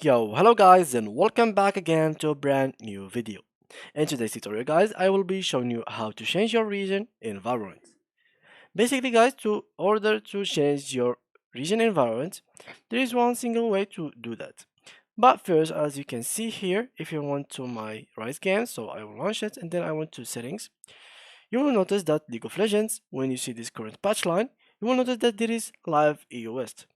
Yo, hello guys and welcome back again to a brand new video. In today's tutorial guys, I will be showing you how to change your region in Valorant. Basically guys, to order to change your region in Valorant, there is one single way to do that. But first, as you can see here, if you want to my Rise game, so I will launch it and then I went to settings, you will notice that League of Legends, when you see this current patch line, you will notice that there is live EU West.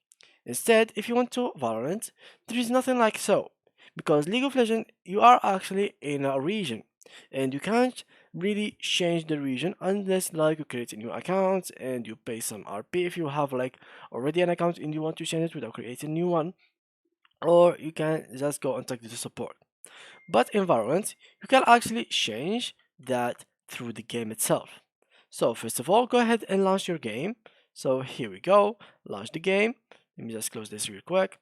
Instead, if you want to Valorant, there is nothing like so. Because League of Legends, you are actually in a region. And you can't really change the region unless like you create a new account and you pay some RP if you have like already an account and you want to change it without creating a new one. Or you can just go and talk to the support. But in Valorant, you can actually change that through the game itself. So first of all, go ahead and launch your game. So here we go, launch the game. Let me just close this real quick.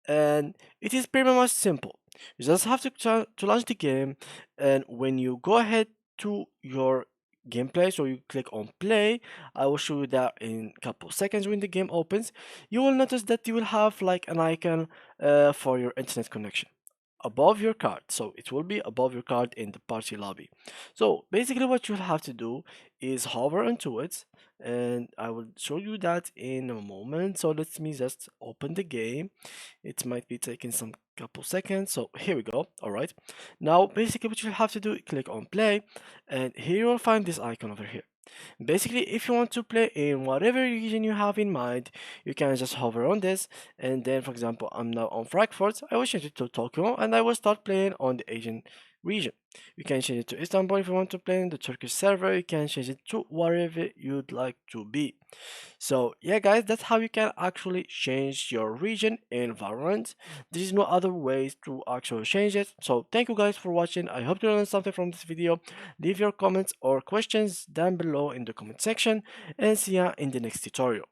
And it is pretty much simple. You just have to launch the game, and when you go ahead to your gameplay, so you click on play, I will show you that in a couple seconds. When the game opens, you will notice that you will have like an icon for your internet connection above your card, so it will be above your card in the party lobby. So basically what you'll have to do is hover onto it, and I will show you that in a moment. So let me just open the game. It might be taking some couple seconds. So here we go. All right, now basically what you have to do, click on play, and here you will find this icon over here. Basically, if you want to play in whatever region you have in mind, you can just hover on this, and then, for example, I'm now on Frankfurt. I will change it to Tokyo, and I will start playing on the Asian region. You can change it to Istanbul if you want to play in the Turkish server. You can change it to whatever you'd like to be. So yeah, guys, that's how you can actually change your region in Valorant. There is no other ways to actually change it. So thank you guys for watching. I hope you learned something from this video. Leave your comments or questions down below in the comment section, and see ya in the next tutorial.